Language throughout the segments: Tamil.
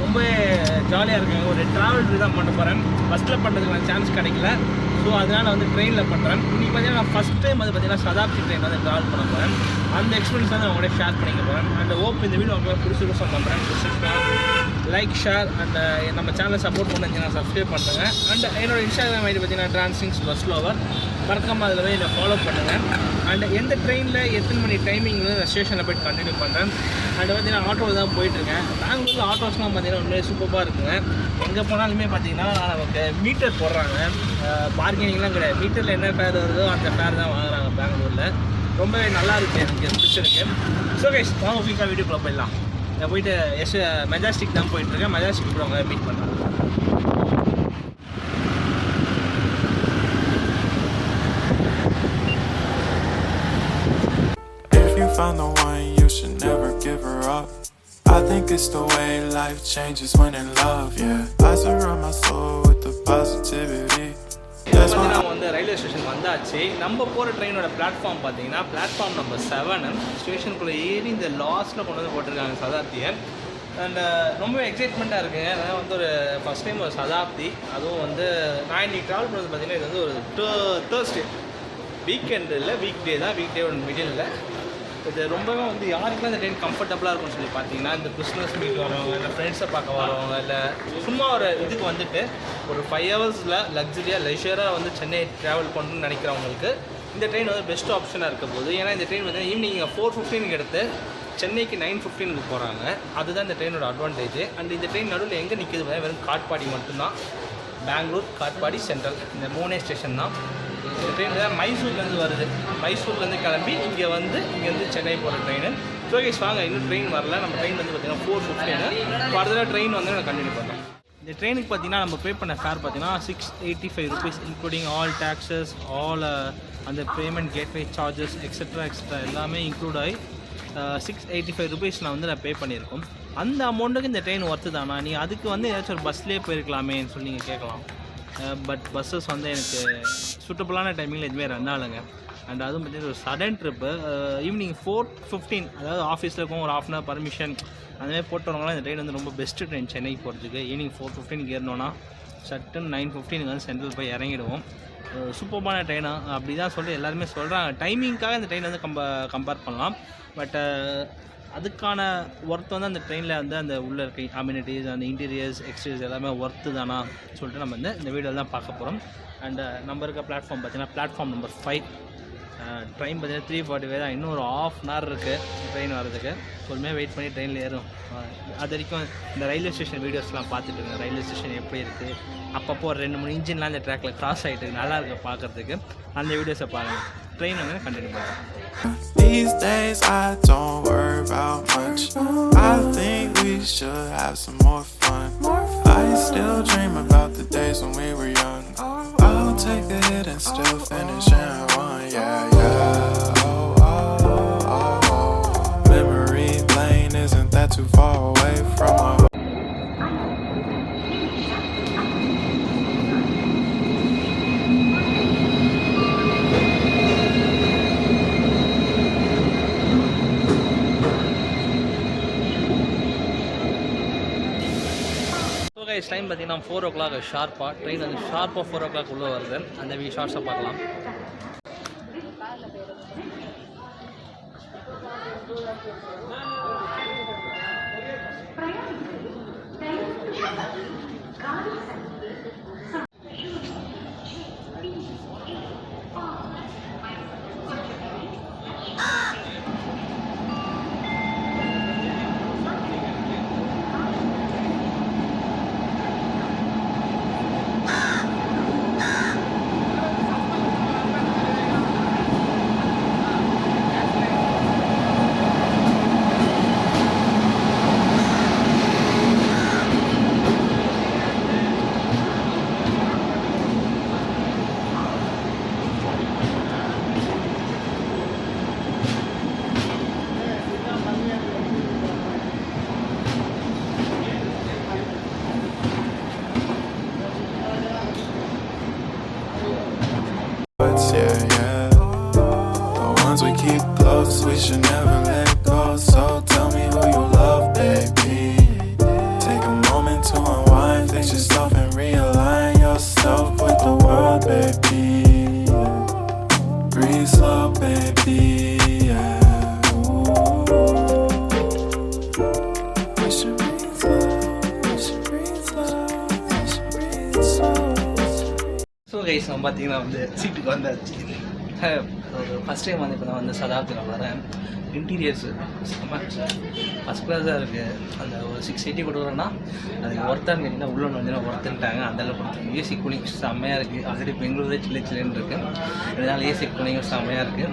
ரொம்ப ஜாலியாக இருக்குங்க. ஒரு ட்ராவல் தான் பண்ண போகிறேன். பஸ்ஸில் பண்ணுறதுக்கு நான் சான்ஸ் கிடைக்கல. ஸோ அதனால் வந்து ட்ரெயினில் பண்ணுறேன். இன்றைக்கி பார்த்தீங்கன்னா நான் ஃபஸ்ட் டைம் வந்து பார்த்தீங்கன்னா சதாப்தி ட்ரெயின் வந்து ட்ராவல் பண்ண போகிறேன். அந்த எக்ஸ்பீரியன்ஸ் வந்து நான் உங்களோட ஷேர் பண்ணிக்க போகிறேன். அண்ட் ஓப் இந்த வீடியோ உங்களுக்கு பிடிச்சிருக்கும் பண்ணுறேன். லைக் ஷேர் அண்ட் நம்ம சேனலை சப்போர்ட் பண்ணிங்கன்னா சப்ஸ்கிரைப் பண்ணுறேங்க. அண்ட் என்னோட இன்ஸ்டாகிராம் ஐடி பார்த்தீங்கன்னா டிரான்சிங்ஸ் பஸ் லவர் மறக்காமல் அதில் போய் என்னை ஃபாலோ பண்ணுங்கள். அண்ட் எந்த ட்ரெயினில் எத்தனை மணி டைமிங்கில் நான் ஸ்டேஷனில் போய்ட்டு கண்டினியூ பண்ணுறேன். அண்ட் பார்த்தீங்கன்னா ஆட்டோவில் தான் போயிட்டுருக்கேன். பெங்களூரில் ஆட்டோஸ்லாம் பார்த்தீங்கன்னா உண்மையிலே சூப்பராக இருக்குங்க. எங்கே போனாலுமே பார்த்தீங்கன்னா நமக்கு மீட்டர் போடுறாங்க. பார்கெனிங்லாம் கிடையாது. மீட்டரில் என்ன ஃபேர் வருதோ அந்த ஃபேர் தான் வாங்குறாங்க பெங்களூரில். ரொம்பவே நல்லா இருக்குது, எனக்கு பிடிச்சிருக்கு. ஸோ கைஸ் வாங்க குயிக்காக வீடியோக்குள்ளே போயிடலாம். நான் போயிட்டு மெஜாஸ்டிக் தான் போயிட்டுருக்கேன். மெஜாஸ்டிக் கூட அவங்க மீட் பண்ணுறேன். Found the one, you should never give her up. I think it's the way life changes when in love, yeah. I surround my soul with the positivity. நான் வந்து ரயில்வே ஸ்டேஷன் வந்தாச்சு. நம்ம போகிற ட்ரெயினோட பிளாட்ஃபார்ம் பார்த்தீங்கன்னா பிளாட்ஃபார்ம் நம்பர் 7. ஸ்டேஷனுக்குள்ளே ஏறி இந்த லாஸ்ட்டில் கொண்டு வந்து போட்டிருக்காங்க சதாப்தியை. அண்ட் ரொம்ப எக்ஸைட்மெண்ட்டாக இருக்குங்க. அதனால் வந்து ஒரு ஃபஸ்ட் டைம் ஒரு சதாப்தி, அதுவும் வந்து நான் இன்றைக்கி ட்ராவல் பண்ணுறது பார்த்தீங்கன்னா இது வந்து ஒரு தேர்ஸ்டே வீக்கெண்டு இல்லை, வீக் டே தான். வீக் டேவோட மிடில் இது ரொம்பவே வந்து யாருக்குலாம் இந்த ட்ரெயின் கம்ஃபர்டபுளாக இருக்கும்னு சொல்லி பார்த்தீங்கன்னா இந்த பிஸ்னஸ் மீட் வரவங்க, இல்லை ஃப்ரெண்ட்ஸை பார்க்க வரவங்க, இல்லை சும்மா ஒரு இதுக்கு வந்துட்டு ஒரு 5 ஹவர்ஸில் லக்ஸரியாக லெஷராக வந்து சென்னை ட்ராவல் பண்ணணும்னு நினைக்கிறவங்களுக்கு இந்த ட்ரெயின் வந்து பெஸ்ட் ஆப்ஷனாக இருக்க போகுது. ஏன்னா இந்த ட்ரெயின் வந்து ஈவினிங் 4:15 எடுத்து சென்னைக்கு 9:15 போகிறாங்க. அதுதான் இந்த ட்ரெயினோட அட்வான்டேஜ். அண்ட் இந்த ட்ரெயின் நடுவில் எங்கே நிற்கிது வெறும் காட்பாடி மட்டும்தான். பெங்களூர், காட்பாடி, சென்ட்ரல் இந்த 3 ஸ்டேஷன் தான். இந்த ட்ரெயின் தான் மைசூர்லேருந்து வருது. மைசூர்லேருந்து கிளம்பி இங்கேருந்து சென்னை போகிற ட்ரெயின். ஸோ கைஸ் வாங்க, இன்னும் ட்ரெயின் வரல. நம்ம ட்ரெயின் வந்து பார்த்திங்கன்னா 4:15. ஃபர்தராக ட்ரெயின் வந்து நான் கண்டினியூ பண்ணுறோம். இந்த ட்ரெயினுக்கு பார்த்தீங்கன்னா நம்ம பே பண்ண ஃபேர் பார்த்தீங்கன்னா 685 rupees including all taxes, all அந்த பேமெண்ட் கேட்வே சார்ஜஸ் எக்ஸட்ரா எல்லாமே இன்க்ளூட் ஆகி 685 rupees நான் பே பண்ணியிருக்கோம். அந்த அமௌண்ட்டுக்கு இந்த ட்ரெயின் ஒர்த்து தானா? நீ அதுக்கு வந்து ஏதாச்சும் ஒரு பஸ்லேயே போயிருக்கலாமேன்னு சொல்லி நீங்கள் கேட்கலாம். பட் பஸ்ஸஸ் வந்து எனக்கு சூட்டபுளான டைமிங்கில் எதுவுமே ரன் ஆகலைங்க. அண்ட் அதுவும் பார்த்தீங்கன்னா ஒரு சடன் ட்ரிப்பு ஈவினிங் 4:15, அதாவது ஆஃபீஸில் இருக்கும் ஒரு 1/2 hour பர்மிஷன் அதுமாதிரி போட்டு வரவங்களாம் இந்த ட்ரெயின் வந்து ரொம்ப பெஸ்ட்டு ட்ரெயின் சென்னைக்கு போகிறதுக்கு. ஈவினிங் 4:15 ஏறினோன்னா சட்டுன்னு 9:15 வந்து சென்ட்ரல் போய் இறங்கிடுவோம். சூப்பர்பான ட்ரெயினாக அப்படி தான் சொல்லிட்டு எல்லாருமே சொல்கிறாங்க. டைமிங்காக இந்த ட்ரெயின் வந்து கம்பேர் பண்ணலாம். பட் அதுக்கான ஒர்த் வந்து அந்த ட்ரெயினில் வந்து அந்த உள்ளே இருக்க அம்யூனிட்டிஸ், அந்த இன்டீரியர்ஸ், எக்ஸ்டீரியர்ஸ் எல்லாமே ஒர்த்து தானா சொல்லிட்டு நம்ம வந்து இந்த வீடியோவில் தான் பார்க்க போகிறோம். அண்ட் நம்ம இருக்க பிளாட்ஃபார்ம் பார்த்தீங்கன்னா பிளாட்ஃபார்ம் நம்பர் 5. ட்ரெயின் பார்த்தீங்கன்னா 3:45 தான். இன்னும் ஒரு 1/2 hour இருக்குது ட்ரெயின் வரதுக்கு. சொல்லுமே வெயிட் பண்ணி ட்ரெயினில் ஏறும். அது வரைக்கும் இந்த ரயில்வே ஸ்டேஷன் வீடியோஸ்லாம் பார்த்துட்டு இருக்கேன். ரயில்வே ஸ்டேஷன் எப்படி இருக்குது, அப்பப்போ ஒரு 2-3 இன்ஜின்லாம் அந்த ட்ராக்கில் கிராஸ் ஆகிட்டு இருக்குது, நல்லா இருக்குது பார்க்குறதுக்கு. அந்த வீடியோஸை பாருங்கள். ட்ரெயின் வந்து கண்டினியூ பண்ணுறேன். These days I don't worry about much. I think we should have some more fun. I still dream about the days when we were young. I'll take a hit and still finish in one. Yeah, yeah. Oh, oh, oh, oh. Memory lane, isn't that too far away from our time பார்த்தீங்கன்னா 4 o'clock ஷார்ப்பாக. ட்ரெயின் வந்து ஷார்ப்பாக 4 o'clock உள்ளே வருது. அந்த ஷார்ட்ஸை பார்க்கலாம். yeah, yeah. The ones we keep close, we should never let go. So tell me who you love, baby. Take a moment to unwind, fix yourself and realign yourself with the world, baby. Breathe slow, baby, yeah. Ooh. We should breathe slow, we should breathe slow, we should breathe slow. So guys நம்ம பார்த்தீங்கன்னா வந்து சீட்டுக்கு வந்தாச்சு. ஃபஸ்ட் டைம் வந்து இப்போ நான் வந்து சதாப்தியில் வரேன். இன்டீரியர்ஸு ஃபஸ்ட் கிளாஸாக இருக்குது. அந்த ஒரு 680 கொடுக்குறேன்னா அதுக்கு ஒர்த்தான்னு கேட்டிங்கன்னா உள்ள வந்து ஒர்த்துன்ட்டாங்க. அந்தளவு கொடுத்துருங்க. ஏசி கூலிங் செம்மையாக இருக்குது. ஆல்ரெடி பெங்களூரே சில்லுன்னு இருக்குது. இதனால் ஏசி கூலிங்கும் செம்மையாக இருக்குது.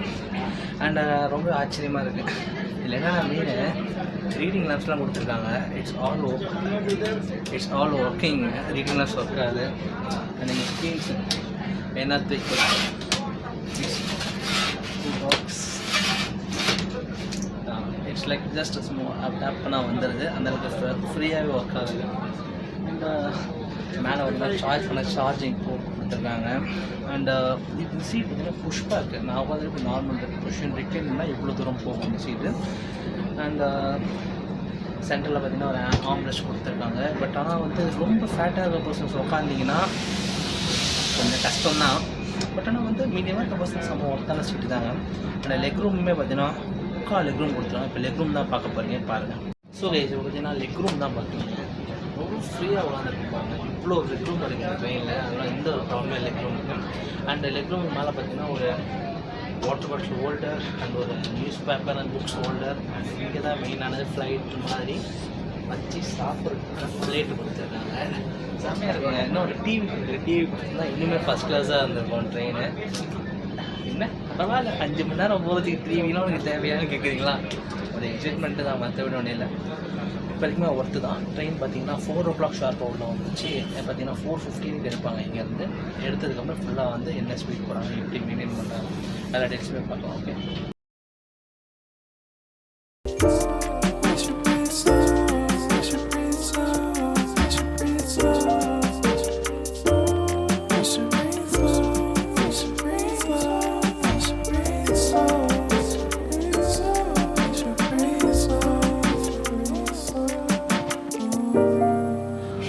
அண்ட் ரொம்ப ஆச்சரியமாக இருக்குது. இதில் என்னென்ன மெயின் ரீடிங் லேம்ப்ஸ்லாம் கொடுத்துருக்காங்க. It's all working. Reading lamps work ஆகுது. அண்ட் நீங்கள் ஸ்க்ரீன்ஸ் என்னத்து இட்ஸ் லைக் ஜஸ்ட் டேப் பண்ணால் வந்துடுது. அந்தளவுக்கு ஃப்ரீயாகவே ஒர்க் ஆகுது. மேலே வந்து சார்ஜ் பண்ண சார்ஜிங் போர்ட் கொடுத்துருக்காங்க. அண்ட் இந்த சீட் பார்த்தீங்கன்னா புஷ்பாக இருக்குது. நான் வந்து இப்போ நார்மல் இருக்குது. புஷ்ஷன் ரிக்ளைன்னா இவ்வளோ தூரம் போகும் இந்த சீட்டு. அண்ட் சென்டரில் பார்த்தீங்கன்னா ஒரு ஆம்ரெஸ்ட் கொடுத்துருக்காங்க. பட் ஆனால் வந்து ரொம்ப ஃபேட்டாக இருக்க பர்சன்ஸ் உட்காந்திங்கன்னா கொஞ்சம் கஷ்டம்தான். பட் ஆனால் வந்து மீடியமாக இருக்க பர்சன்ஸ் நம்ம ஒர்த்தான சீட்டு தாங்க. ஆனால் லெக் ரூமுமே பார்த்தீங்கன்னா லெக் ரூம் கொடுத்துருவாங்க. இப்போ லெக் ரூம் தான் பார்க்க போகிறீங்க பாருங்கள். ஸோ கைஸ் பார்த்தீங்கன்னா லெக் ரூம் தான் பார்க்குறீங்க. ரொம்ப ஃப்ரீயாக உட்காந்துருப்பாங்க. இவ்வளோ லெக் ரூம் இருக்குது ட்ரெயினில். அதனால் எந்த ஒரு ப்ராப்ளமே லெக் ரூம் இருக்குது. அண்ட் லெக் ரூம் மேலே பார்த்தீங்கன்னா ஒரு வாட்டர் பாட்டில் ஹோல்டர் அண்ட் ஒரு news paper and books holder. And இங்கே தான் மெயினானது ஃப்ளைட் மாதிரி வச்சு சாப்பிட்றதுக்கு பிளேட்டு கொடுத்துருக்காங்க. செம்மையாக இருக்குங்க. இன்னும் ஒரு டிவி கொடுத்துருந்தா இன்னுமே ஃபஸ்ட் கிளாஸாக இருந்திருக்கும் ட்ரெயினு. என்ன பரவாயில்ல 5 மணி நேரம் போகிறதுக்கு டிவிலாம் உங்களுக்கு தேவையானு கேட்குறீங்களா? ஒரு எக்ஸைட்மெண்ட்டு தான், மற்றபடி ஒன்றும் இல்லை. இப்போ வரைக்குமே ஒர்த்து தான். ட்ரெயின் பார்த்தீங்கன்னா 4 o'clock ஷார்ப்பாக உள்ள வந்துச்சு. பார்த்தீங்கன்னா 4:15 எடுப்பாங்க இங்கேருந்து. எடுத்ததுக்கப்புறம் ஃபுல்லாக வந்து என்ன ஸ்பீட் போகிறாங்க, எப்படி மெயின்டைன் பண்ணுறாங்க, எல்லா டெக்ஸ்ட்டுமே பார்க்கலாம். ஓகே,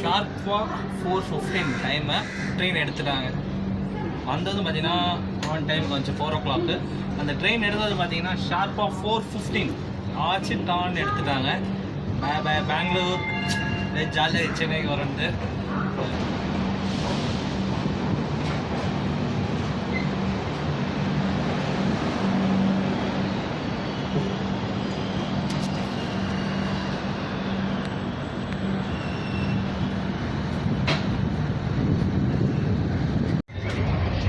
ஷார்ப்பாக 4:15 டைமை ட்ரெயின் எடுத்துட்டாங்க. வந்தது பார்த்தீங்கன்னா ஆன் டைம் கொஞ்சம் 4 o'clock. அந்த ட்ரெயின் எடுத்தது பார்த்தீங்கன்னா ஷார்ப்பாக 4:15 ஆச்சு டான் எடுத்துட்டாங்க. பெங்களூர் ஜாலியாக சென்னைக்கு வரந்து.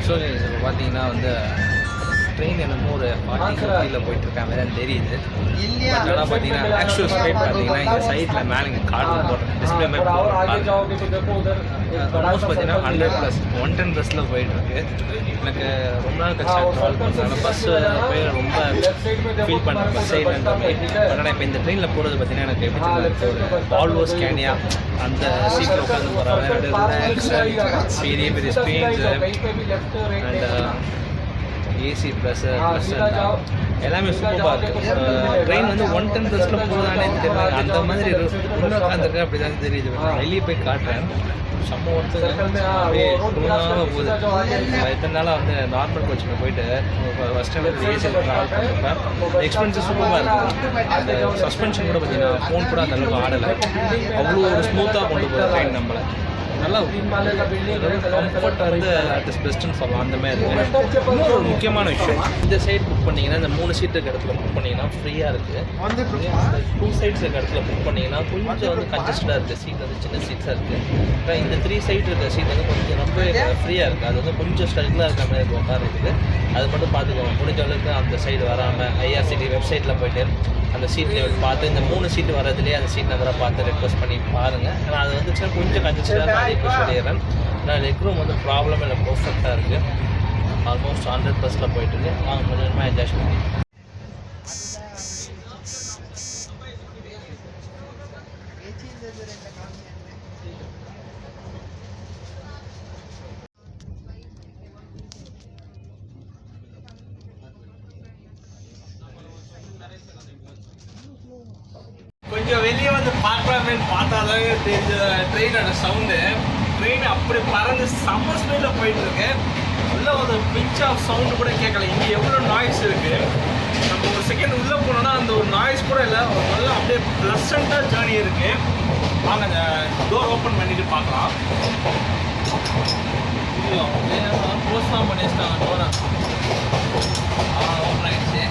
ஸோ இப்போ பார்த்தீங்கன்னா வந்து ட்ரெயின் என்னமோ ஒரு 40-50 போயிட்டுருக்க மாதிரி தான் தெரியுது. அதெல்லாம் பார்த்தீங்கன்னா ஆக்சுவல் ஸ்பீட் பார்த்தீங்கன்னா இந்த சைடில் மேலே இங்கே கார்டு போடுறேன் டிஸ்பிளே மேப் ஆல்மோஸ்ட் பார்த்தீங்கன்னா 100+, 110+ல் போயிட்டுருக்கு. எனக்கு ரொம்ப நாள் கட்சி ட்ராவல் பண்ணுறாங்க. பஸ்ஸு போய் ரொம்ப ஃபீல் பண்ணுறேன் பஸ் சைடுன்ற மாதிரி. ஆனால் இப்போ இந்த ட்ரெயினில் போகிறது பார்த்தீங்கன்னா எனக்கு எப்படி ஒரு வால்வோ ஸ்கேனியா அந்த சீட்டில் உட்காந்து போகிறாங்க. பெரிய பெரிய ஸ்க்ரீன்ஸு அண்ட் ஏசி ப்ரெஷர் எல்லாமே சூப்பராக இருக்குது. ட்ரெயின் வந்து 110+ல் போகுதானே தெரியல. அந்த மாதிரி உள்ள உட்காந்துருக்கு அப்படி தான் தெரியுது. வெளியே போய் காட்டுறேன். செம்ம ஒருத்தர் அப்படியே போகுது. எத்தனை நாளாக வந்து நார்மல் கோச்சில் போயிட்டு ஃபஸ்ட் டைம் ஏசியில் ட்ராவல் பண்ணுறப்ப எக்ஸ்பீரியன்ஸு சூப்பராக இருக்கும். அந்த சஸ்பென்ஷன் கூட பார்த்தீங்கன்னா ஃபோன் கூட அந்த அளவுக்கு ஆடலை. அவ்வளோ ஒரு ஸ்மூத்தாக கொண்டு போகிற ட்ரெயின் நம்மளை நல்லா கம்ஃபர்ட்டாக இருந்து அட் இஸ் பெஸ்ட்டுன்னு சொல்லலாம். அந்த மாதிரி இருக்குது. இன்னொரு ஒரு முக்கியமான விஷயம், இந்த சைடு புக் பண்ணிங்கன்னா இந்த 3 சீட் இருக்க இடத்துல புக் பண்ணிங்கன்னா ஃப்ரீயாக இருக்குது. 2 சைட்ஸ் இருக்க இடத்துல புக் பண்ணிங்கன்னா கொஞ்சம் வந்து கன்ஜஸ்டாக இருக்குது. சீட் வந்து சின்ன சீட்ஸாக இருக்குது. இந்த 3 சைடு இருக்க சீட் வந்து கொஞ்சம் ரொம்ப ஃப்ரீயாக இருக்குது. அது வந்து கொஞ்சம் ஸ்ட்ரகிளாக இருக்க மாதிரி உட்காருக்குது. அது மட்டும் பார்த்துக்கோங்க. முடிஞ்ச அளவுக்கு அந்த சைடு வராமல் ஐஆர்சிடி வெப்சைட்டில் போய்ட்டு அந்த சீட் லெவல் பார்த்து இந்த 3 சீட்டு வரதுலேயே அந்த சீட் நம்பரை பார்த்து ரெக்வஸ்ட் பண்ணி பாருங்கள். ஏன்னா அது வந்துச்சுன்னா கொஞ்சம் கன்ஜஸ்டாக இப்போ சொல்லிடுறேன். ஆனால் லெக் ரூம் வந்து ப்ராப்ளம் இல்லை, பர்ஃபெக்டாக இருக்குது. ஆல்மோஸ்ட் 100+ல் போயிட்டுருக்கு. நாங்கள் கொஞ்சமாக அட்ஜஸ்ட் பண்ணி என்னன்னு பார்த்தாதான் தெரிஞ்ச ட்ரெயினோட சவுண்டு. ட்ரெயின் அப்படி பறந்து செம்ம ஸ்பீடில் போயிட்டுருக்கு. உள்ள ஒரு பிஞ்ச் ஆஃப் சவுண்டு கூட கேட்கல. இங்கே எவ்வளோ நாய்ஸ் இருக்குது. நம்ம ஒரு செகண்ட் உள்ளே போனோன்னா அந்த ஒரு நாய்ஸ் கூட இல்லை. ஒரு நல்ல அப்படியே ப்ளசண்ட்டாக ஜேர்னி இருக்குது. வாங்க அந்த டோர் ஓப்பன் பண்ணிட்டு பார்க்கலாம். இல்லையோ க்ளோஸ் தான் பண்ணி வச்சிட்டாங்க டோரை. ஓப்பன் ஆகிடுச்சு.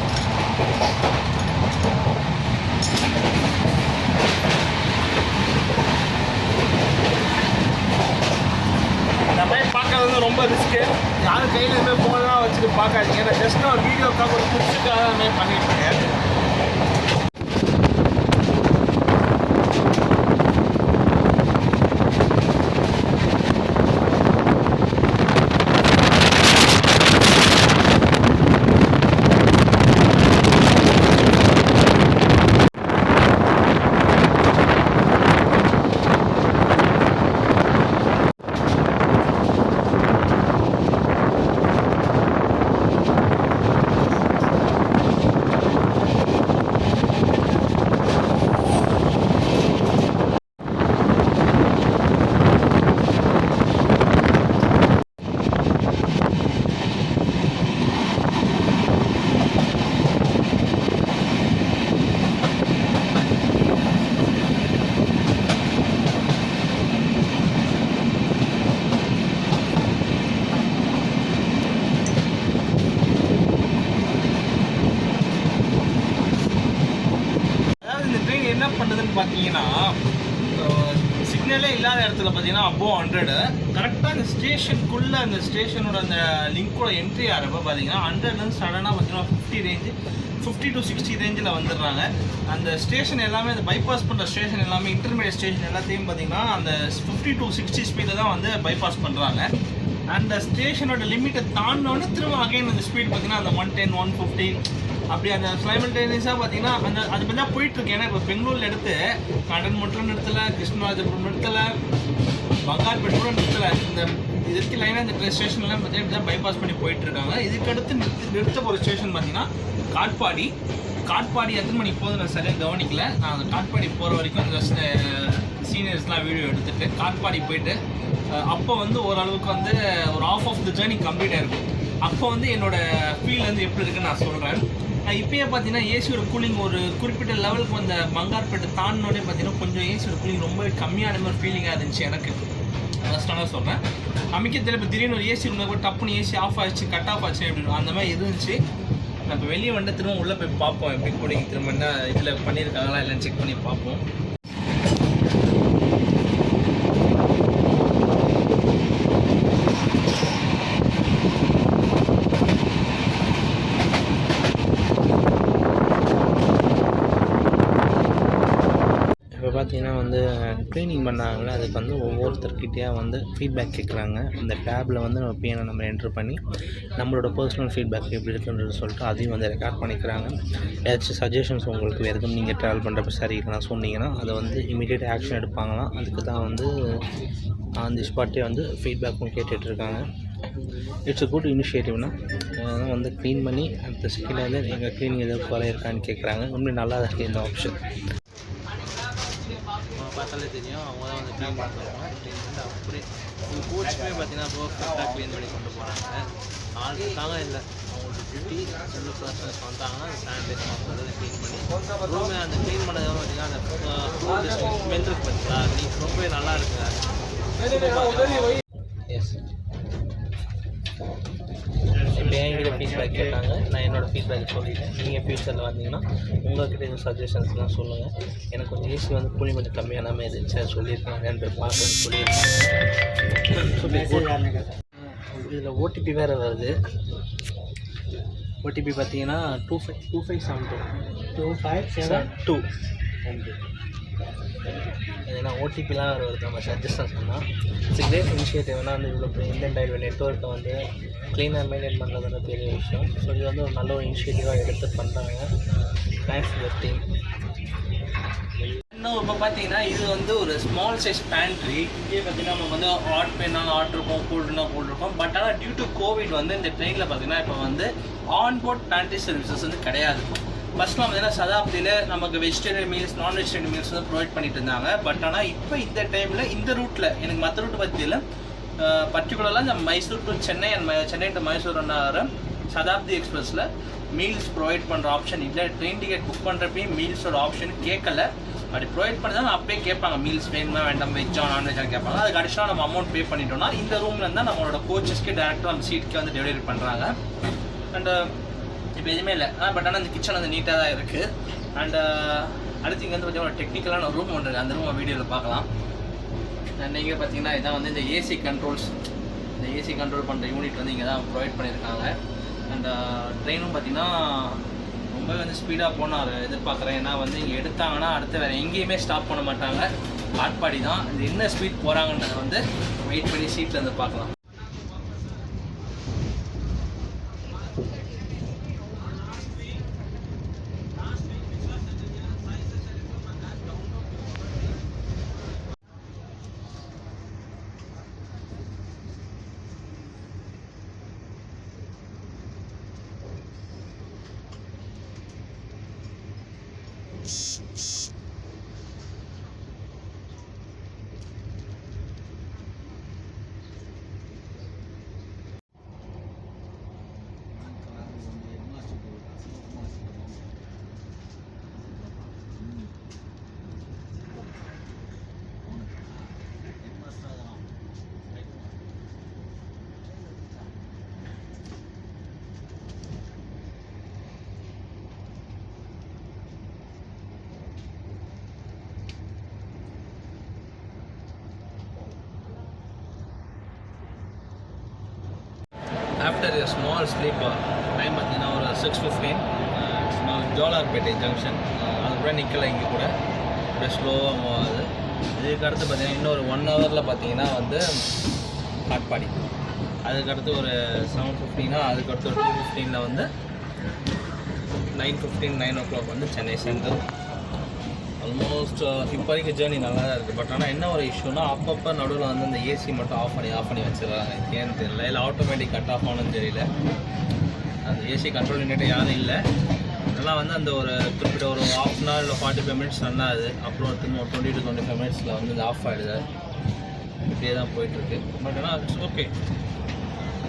இந்த மாதிரி பார்க்கறது வந்து ரொம்ப ரிஸ்க்கு. யாரும் கையில் எதுவுமே ஃபோன்லாம் வச்சுட்டு பார்க்காதீங்க. நான் ஜஸ்ட் ஒரு வீடியோக்காக ஒரு பிடிச்சிக்காக அந்த மாதிரி பண்ணிட்டுருக்கேன். என்ன பண்ணுறதுன்னு பார்த்தீங்கன்னா, சிக்னலே இல்லாத இடத்துல பார்த்தீங்கன்னா அபோவ் 100 கரெக்டாக அந்த ஸ்டேஷனுக்குள்ளே அந்த ஸ்டேஷனோட அந்த லிங்கோட என்ட்ரி ஆகிறப்ப பார்த்தீங்கன்னா 100லேருந்து சடனாக பார்த்தீங்கன்னா 50 ரேஞ்சு 50 to 60 ரேஞ்சில் வந்துடுறாங்க. அந்த ஸ்டேஷன் எல்லாமே அந்த பைபாஸ் பண்ணுற ஸ்டேஷன் எல்லாமே இன்டர்மீடியட் ஸ்டேஷன் எல்லாத்தையும் பார்த்தீங்கன்னா அந்த 50 to 60 ஸ்பீடில் தான் வந்து பைபாஸ் பண்ணுறாங்க. அந்த ஸ்டேஷனோட லிமிட்டை தாண்டினோடனே திரும்ப அகைன் அந்த ஸ்பீட் பார்த்தீங்கன்னா அந்த 110 150 அப்படி அந்த சைமல்டேனியஸாக பார்த்தீங்கன்னா அந்த அது மாதிரி தான் போயிட்டுருக்கு. ஏன்னா இப்போ பெங்களூரில் எடுத்து கடன்மட்டம் நிறுத்தலை, கிருஷ்ணராஜபுரம் நிறுத்தலை, பங்கார்பேட்டூரும் நிறுத்தலை. இந்த இதுக்கு லைனாக இந்த ஸ்டேஷன்லாம் பார்த்தீங்கன்னா பைபாஸ் பண்ணி போயிட்டுருக்காங்க. இதுக்கடுத்து நிறுத்த ஒரு ஸ்டேஷன் பார்த்தீங்கன்னா காட்பாடி எத்தனை மணிக்கு போகுது நான் சரியாக கவனிக்கல. நான் அந்த காட்பாடி போகிற வரைக்கும் அந்த சீனியர்ஸ்லாம் வீடியோ எடுத்துகிட்டு காட்பாடி போயிட்டு அப்போ வந்து ஓரளவுக்கு வந்து ஒரு half of the journey complete ஆகிருக்கும். அப்போ வந்து என்னோடய ஃபீல் வந்து எப்படி இருக்குன்னு நான் சொல்கிறேன். இப்போயே பார்த்தீங்கன்னா ஏசியோட கூலிங் ஒரு குறிப்பிட்ட லெவலுக்கு வந்த பங்கார்பேட்டை தாண்டினோடனே பார்த்தீங்கன்னா கொஞ்சம் ஏசியோட கூலிங் ரொம்ப கம்மியான மாதிரி ஃபீலிங்காக இருந்துச்சு எனக்கு. ஃபஸ்ட்டாக சொல்கிறேன். அமைக்கத்தில் இப்போ திடீர்னு ஒரு ஏசி இருந்தால் கூட டப்புன்னு ஏசி ஆஃப் ஆகிடுச்சு, கட் ஆஃப் ஆச்சு அப்படின்னு அந்த மாதிரி இருந்துச்சு. நான் இப்போ வெளியே வந்துட்டு திரும்ப உள்ளே போய் பார்ப்போம் எப்படி கூலிங் திரும்ப என்ன இதில் பண்ணியிருக்காங்களா இல்லைன்னு செக் பண்ணி பார்ப்போம். பார்த்தீங்கன்னா வந்து ட்ரைனிங் பண்ணாங்களே அதுக்கு வந்து ஒவ்வொருத்தர்கிட்டயா வந்து ஃபீட்பேக் கேட்குறாங்க. இந்த டேப்பில் வந்து நம்ம பிஎனை நம்ம என்ட்ரு பண்ணி நம்மளோட பர்சனல் ஃபீட்பேக் எப்படி இருக்குன்றது சொல்லிட்டு அதையும் வந்து ரெக்கார்ட் பண்ணிக்கிறாங்க. ஏதாச்சும் சஜஷன்ஸ் உங்களுக்கு வேறு எதுவும் நீங்கள் ட்ராவல் பண்ணுறப்ப சரியில்லைனா சொன்னீங்கன்னா அதை வந்து இமீடியட் ஆக்ஷன் எடுப்பாங்களாம். அதுக்கு தான் வந்து அந்த ஸ்பாட்டே வந்து ஃபீட்பேக்கும் கேட்டுட்ருக்காங்க. இட்ஸ் அ குட் இனிஷியேட்டிவ்னா வந்து க்ளீன் பண்ணி அந்த ஸ்கில் வந்து எங்கள் க்ளீனிங் எதாவது குறை இருக்கான்னு கேட்குறாங்க. உண்மையை நல்லா தான் இருக்குது இந்த ஆப்ஷன். பார்த்தாலே தெரியும் அவங்க தான் வந்து க்ளீன் பண்ணுறாங்க. க்ளீன் பண்ணிட்டு அப்படியே உங்கள் கோச்சுமே பார்த்தீங்கன்னா பர்ஃபெக்டாக க்ளீன் பண்ணி கொண்டு போகிறாங்க. ஆள் இருக்காங்க இல்லை அவங்களுக்கு டியூட்டி ரெண்டு பர்சன்ஸ் வந்தாங்கன்னா சானிடைஸ் பண்ணுறது க்ளீன் பண்ணி ரூமே அந்த க்ளீன் பண்ணது பார்த்தீங்கன்னா அந்த ஸ்மெல் இருக்குது பார்த்தீங்களா நீங்கள் ரொம்பவே நல்லா இருக்குங்க. எஸ் இப்படி என்கிட்ட ஃபீட்பேக் கேட்டாங்க. நான் என்னோடய ஃபீட்பேக் சொல்லிட்டேன். நீங்கள் ஃபியூச்சரில் வந்தீங்கன்னா உங்கள்கிட்ட எதுவும் சஜஷன்ஸ்லாம் சொல்லுங்கள். எனக்கு கொஞ்சம் ஏசி வந்து கூலிங் கொஞ்சம் கம்மியான மாதிரி இருந்துச்சு சொல்லியிருக்காங்க. பார்க்க சொல்லியிருக்காங்க. இதில் ஓடிபி வேறு வருது. ஓடிபி பார்த்தீங்கன்னா 2572 ஏன்னா ஓடிபிலாம் வேறு வருது. நம்ம சஜஷன்ஸ் சொன்னால் இட்ஸ் கிரேட் இனிஷியேட்டிவ்னா வந்து இவ்வளோ இந்தியன் ரயில்வே நெட்ஒர்க்கை வந்து க்ளீனாக மெயின்டைன் பண்ணுறதுன்னு பெரிய விஷயம். ஸோ இது வந்து ஒரு நல்ல ஒரு இனிஷியேட்டிவாக எடுத்து பண்ணுறாங்க. Thanks your team. இன்னும் இப்போ பார்த்தீங்கன்னா இது வந்து ஒரு ஸ்மால் சைஸ் பேண்ட்ரி. இங்கே பார்த்தீங்கன்னா நம்ம வந்து ஹாட் பென்னாலும் ஹாட் இருக்கும், கூல்டுனா கூல் இருக்கும். பட் ஆனால் டியூ டு கோவிட் வந்து இந்த ட்ரெயினில் பார்த்தீங்கன்னா இப்போ வந்து ஆன்போர்ட் பேண்ட்ரி சர்வீசஸ் வந்து கிடையாது. ஃபஸ்ட்லாம் பார்த்தீங்கன்னா சதாப்தியில் நமக்கு வெஜிடேரியன் மீல்ஸ் நான் வெஜிடேரியன் மீல்ஸ் வந்து ப்ரொவைட் பண்ணிட்டு இருந்தாங்க. பட் ஆனால் இப்போ இந்த டைமில் இந்த ரூட்டில் எனக்கு மற்ற ரூட் பற்றி இல்லை, பர்டிகுலராக இந்த Mysore to Chennai and Chennai to Mysore வர சதாப்தி எக்ஸ்பிரஸில் மீல்ஸ் ப்ரொவைட் பண்ணுற ஆப்ஷன் இல்லை. ட்ரெயின் டிக்கெட் புக் பண்ணுறப்பையும் மீல்ஸோட ஆப்ஷன் கேட்கல. அப்படி ப்ரொவைட் பண்ணால் அப்பயே கேட்பாங்க மீல்ஸ் வேணுமா வேண்டாம், வெஜ்ஜா நான்வெஜ்ஜாக கேட்பாங்க. அதுக்கு அடிஷனலாக நம்ம அமௌண்ட் பே பண்ணிட்டோம்னா இந்த ரூமில் இருந்தால் நம்மளோட கோச்சஸ்க்கு டேரெக்டாக அந்த சீட்டுக்கு வந்து டெலிவரி பண்ணுறாங்க. அண்டு இப்போ எதுவுமே இல்லை, பட் ஆனால் இந்த கிச்சன் வந்து நீட்டாக தான் இருக்குது. அண்டு அடுத்து இங்கே வந்து பார்த்தீங்கன்னா டெக்னிக்கலான ஒரு ரூம் ஒன்று இருக்குது, அந்த ரூமை வீடியோவில் பார்க்கலாம். நீங்கள் பார்த்தீங்கன்னா இதான் வந்து இந்த ஏசி கண்ட்ரோல்ஸ், இந்த ஏசி கண்ட்ரோல் பண்ணுற யூனிட் வந்து இங்கே தான் ப்ரொவைட் பண்ணியிருக்காங்க. அண்ட் ட்ரெயினும் பார்த்தீங்கன்னா ரொம்ப வந்து ஸ்பீடாக போனால் எதிர்பார்க்குறேன். ஏன்னா வந்து இங்கே எடுத்தாங்கன்னா அடுத்து வேறு எங்கேயுமே ஸ்டாப் பண்ண மாட்டாங்க, காட்பாடி தான். இது என்ன ஸ்பீட் போகிறாங்கன்றதை வந்து வெயிட் பண்ணி சீட்டில் இருந்து பார்க்கலாம். After a small sleep time பார்த்தீங்கன்னா ஒரு 6:15 ஜோலார்பேட்டை ஜங்ஷன். அது கூட நிற்கலை, இங்கே கூட அப்படியே ஸ்லோவாக மூவ் ஆகுது. இதுக்கு அடுத்து பார்த்தீங்கன்னா இன்னொரு 1 ஹவரில் பார்த்தீங்கன்னா வந்து காட்பாடி. அதுக்கடுத்து ஒரு 7:15 அதுக்கடுத்து ஒரு 2:15 வந்து 9:15 9 o'clock வந்து சென்னை சென்ட்ரல். ஆல்மோஸ்ட் இப்போ வரைக்கும் ஜேர்னி நல்லா தான் இருக்குது. பட் ஆனால் என்ன ஒரு இஷ்யூனா அப்பப்போ நடுவில் வந்து அந்த ஏசி மட்டும் ஆஃப் பண்ணி வச்சிடறாங்க. இது ஏன்னு தெரியல, இல்லை ஆட்டோமேட்டிக் கட் ஆஃப் ஆனு தெரியல. அந்த ஏசி கண்ட்ரோல் யூனிட் யாரும் இல்லை. அதெல்லாம் வந்து அந்த ஒரு குறிப்பிட்ட ஒரு 1/2 hour இல்லை 45 minutes ரன் ஆகுது. அப்புறம் திரும்ப 20 to 25 minutes வந்து இது ஆஃப் ஆகிடுது. இப்படியே தான் போயிட்டுருக்கு. பட் ஆனால் இட்ஸ் ஓகே.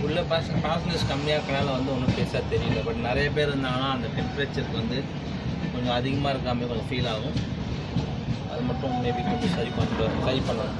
உள்ள பேசஞ்சர்ஸ் கம்மியாக இருக்கனால வந்து ஒன்றும் பெருசாக தெரியல. பட் நிறைய பேர் இருந்தாங்கன்னா அந்த டெம்பரேச்சருக்கு வந்து கொஞ்சம் அதிகமாக இருக்காமல் கொஞ்சம் ஃபீல் ஆகும். அது மட்டும் மேபி கொஞ்சம் சரி பண்ணலாம்.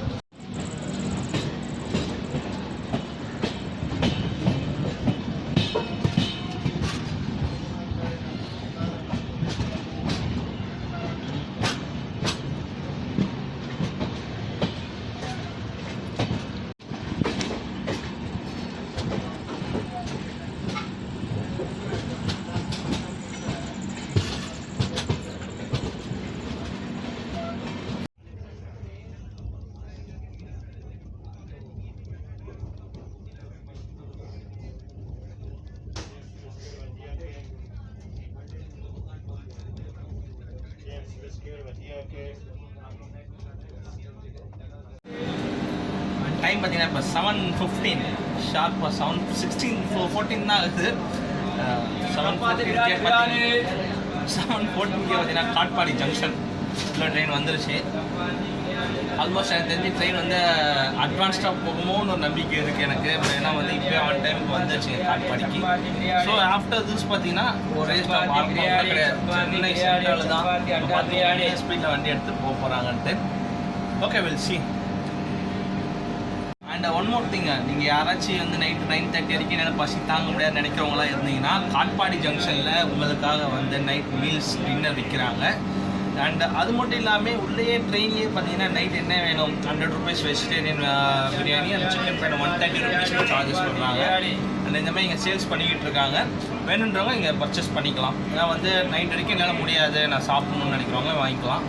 டைம் பார்த்தீங்கன்னா இப்போ 7:15 ஷார்ப்பாக 7:16 14 தான் ஆகுது. 7:14 பார்த்தீங்கன்னா காட்பாடி ஜங்ஷன் ட்ரெயின் வந்துருச்சு. ஆல்மோஸ்ட் எனக்கு தெரிஞ்சு ட்ரெயின் வந்து அட்வான்ஸ்டாக போகுமோன்னு ஒரு நம்பிக்கை இருக்குது எனக்கு. ஏன்னா வந்து இப்போ ஆன் டைமுக்கு வந்துருச்சு காட்பாடிக்கு. ஸோ ஆஃப்டர் திஸ் பார்த்தீங்கன்னா ஒரே ஸ்டாப் கிடையாது, சென்னை சென்ட்ரல் தான். பார்த்தீங்கன்னா ஸ்பீடில் வண்டி எடுத்து போகிறாங்கன்ட்டு. Okay, will see. And one more thing, நீங்கள் யாராச்சும் வந்து நைட்டு 9:30 வரைக்கும் என்னால் பசி தாங்க முடியாது நினைக்கிறவங்களாம் இருந்தீங்கன்னா காட்பாடி ஜங்ஷனில் உங்களுக்காக வந்து நைட் மீல்ஸ் டின்னர் விற்கிறாங்க. அண்ட் அது மட்டும் இல்லாமல் உள்ளேயே ட்ரெயின்லேயே பார்த்தீங்கன்னா நைட் என்ன வேணும், 100 rupees vegetarian biryani and chicken வேணும், 130 rupees சார்ஜஸ் பண்ணுறாங்க. அண்ட் இந்த மாதிரி இங்கே சேல்ஸ் பண்ணிக்கிட்டு இருக்காங்க. வேணுன்றவங்க இங்கே பர்ச்சேஸ் பண்ணிக்கலாம். ஏன்னா வந்து நைட் வரைக்கும் என்னால் முடியாது, நான் சாப்பிடணும்னு நினைக்கிறவங்க வாங்கிக்கலாம்.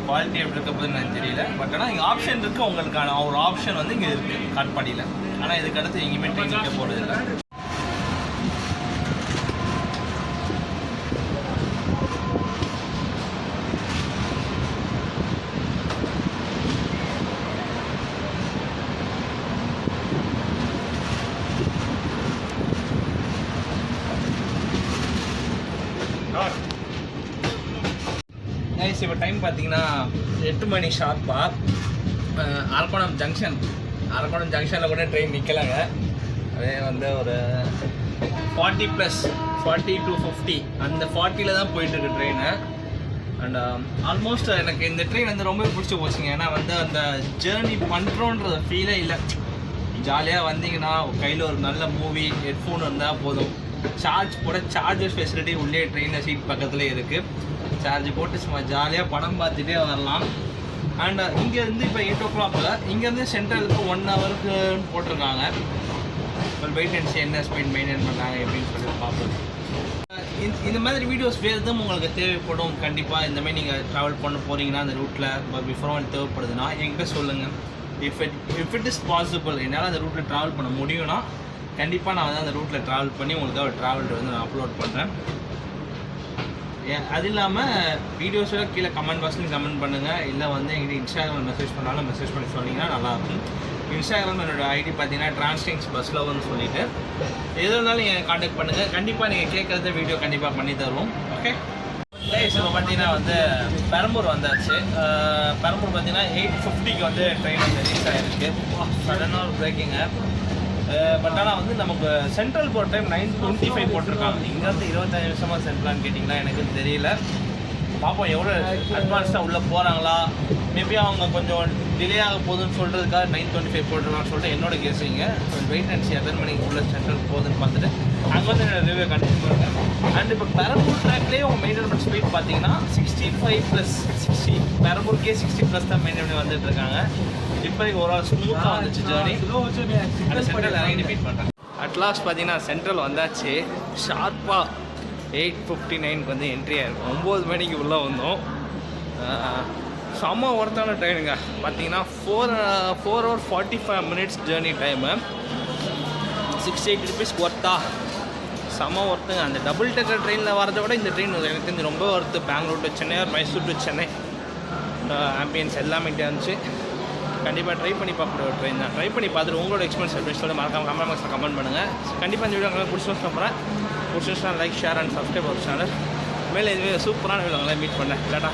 குவாலிட்டி எப்படி இருக்க போதுன்னு எனக்கு தெரியல. பட் ஆனால் இங்கே ஆப்ஷன் இருக்குது, உங்களுக்கான ஒரு ஆப்ஷன் வந்து இங்கே இருக்குது காட்பாடியில். ஆனால் இதுக்கு அடுத்து எங்கேயுமே ட்ரெயின் நிற்க போகிறது இல்லை. Not. கைஸ் இப்போ டைம் பார்த்தீங்கன்னா 8 மணி ஷார்ப்பாக அரக்கோணம் ஜங்ஷனில் கூட ட்ரெயின் நிற்கலாங்க. அதே வந்து ஒரு 40 to 50 அந்த 40ல் தான் போயிட்டுருக்கு ட்ரெயின். அண்ட் ஆல்மோஸ்ட் எனக்கு இந்த ட்ரெயின் வந்து ரொம்ப பிடிச்சி போச்சுங்க. ஏன்னா வந்து அந்த ஜேர்னி பண்ணுறோன்ற ஃபீலே இல்லை. ஜாலியாக வந்தீங்கன்னா கையில் ஒரு நல்ல மூவி ஹெட்ஃபோன் இருந்தால் போதும். சார்ஜர் ஃபெசிலிட்டி உள்ளே ட்ரெயினில் சீட் பக்கத்துலேயே இருக்குது. சார்ஜ் போட்டு சும்மா ஜாலியாக படம் பார்த்துட்டே வரலாம். அண்ட் இங்கேருந்து இப்போ 8 o'clock இங்கேருந்து சென்ட்ரலுக்கு 1 hourக்கு போட்டிருக்காங்க. வெயிட் அண்ட் சி என்ன ஸ்பீட் மெயின்டைன் பண்ணாங்க எப்படின்னு சொல்லி பார்ப்போம். இந்த மாதிரி வீடியோஸ் வேறு எதுவும் உங்களுக்கு தேவைப்படும். கண்டிப்பாக இந்தமாதிரி நீங்கள் ட்ராவல் பண்ண போகிறீங்கன்னா அந்த ரூட்டில் பிஃபோர் தேவைப்படுதுன்னா என்கிட்ட சொல்லுங்கள். இஃப் இட் இஸ் பாசிபிள் என்னால் அந்த ரூட்டில் ட்ராவல் பண்ண முடியும்னா கண்டிப்பாக நான் வந்து அந்த ரூட்டில் ட்ராவல் பண்ணி உங்களுக்காக ட்ராவல் வந்து நான் அப்லோட் பண்ணுறேன். அது இல்லாமல் வீடியோஸோட கீழே கமெண்ட் பாக்ஸ்லையும் கமெண்ட் பண்ணுங்கள். இல்லை வந்து எங்கிட்ட இன்ஸ்டாகிராமில் மெசேஜ் பண்ணாலும் மெசேஜ் பண்ணி சொன்னீங்கன்னா நல்லாயிருக்கும். இன்ஸ்டாகிராம் என்னோடய ஐடி பார்த்தீங்கன்னா டிரான்ஸ்டிங்ஸ் பஸ்லவர்னு சொல்லிட்டு எது இருந்தாலும் நீங்கள் காண்டாக்ட் பண்ணுங்கள். கண்டிப்பாக நீங்கள் கேட்குறத வீடியோ கண்டிப்பாக பண்ணி தருவோம். ஓகே ப்ளேஸ் இப்போ பார்த்தீங்கன்னா வந்து பெரம்பூர் வந்தாச்சு. பெரம்பூர் பார்த்தீங்கன்னா 8:50க்கு வந்து ட்ரெயின் வந்து ரீச் ஆகிருக்கு. சடனாக ஒரு பிரேக்கிங்க. பட் ஆனால் வந்து நமக்கு சென்ட்ரல் போகிற டைம் 9:25 போட்டிருக்காங்க. இங்கேருந்து 25 நிமிஷமாக சென்ட்ரலான்னு கேட்டிங்கன்னா எனக்கு தெரியல. பார்ப்போம் எவ்வளோ அட்வான்ஸாக உள்ளே போகிறாங்களா. மேபி அவங்க கொஞ்சம் டிலே ஆக போகுதுன்னு சொல்கிறதுக்காக 9:25 போட்டுருக்கான்னு சொல்லிட்டு என்னோட கேஸிங்க. வெயிட் அண்ட் சி எத்தனை மணிக்கு உள்ள சென்ட்ரல் போகுதுன்னு பார்த்துட்டு அங்கே வந்து என்னோட ரிவ்யூ கண்டினியூ பண்ணுறேன். அண்ட் இப்போ பெரம்பூர் ட்ராக்லேயே அவங்க மெயின்டைன் பண்ண ஸ்பீட் பார்த்தீங்கன்னா 65+60. பெரம்பூருக்கே 60+ தான் மெயின்டைன் பண்ணி வந்துட்டு இருக்காங்க. இப்போதைக்கு ஒரு ஸ்மூத்தாக வந்துச்சு ஜேர்னி. அந்த சென்ட்ரல் இறங்கி ரிப்பீட் பண்ணுறேன். அட்லாஸ்ட் பார்த்தீங்கன்னா சென்ட்ரல் வந்தாச்சு. ஷார்ப்பாக 8:59க்கு வந்து என்ட்ரி ஆகிருக்கும். 9 மணிக்கு உள்ளே வந்தோம். செம்ம ஒர்த்தான ட்ரெயினுங்க. பார்த்தீங்கன்னா 4 hours 45 minutes journey time. 68 rupees ஒர்த்தா? செம்ம ஒர்த்துங்க. அந்த டபுள் டெக்கர் ட்ரெயினில் வரதை விட இந்த ட்ரெயின் எனக்கு தெரிஞ்சு ரொம்ப worth. Bangalore to Chennai, Mysore to Chennai, ambience எல்லாமே இருந்துச்சு. கண்டிப்பாக ட்ரை பண்ணி பார்க்குற ஒரு ட்ரெயின் தான். ட்ரை பண்ணி பார்த்துட்டு உங்களோட எக்ஸ்பீரியன்ஸ் எப்படி சொல்லி மறக்காம கமெண்ட் பாக்ஸில் கமெண்ட் பண்ணுங்கள். கண்டிப்பாக இந்த வீடியோ உங்களுக்கு பிடிச்சிருந்துச்சுன்னா லைக், ஷேர் அண்ட் சப்ஸ்கிரைப் ஒரு சேனல். மேலே இதுவே சூப்பரான வீடியோங்களை மீட் பண்ணேன். டாடா.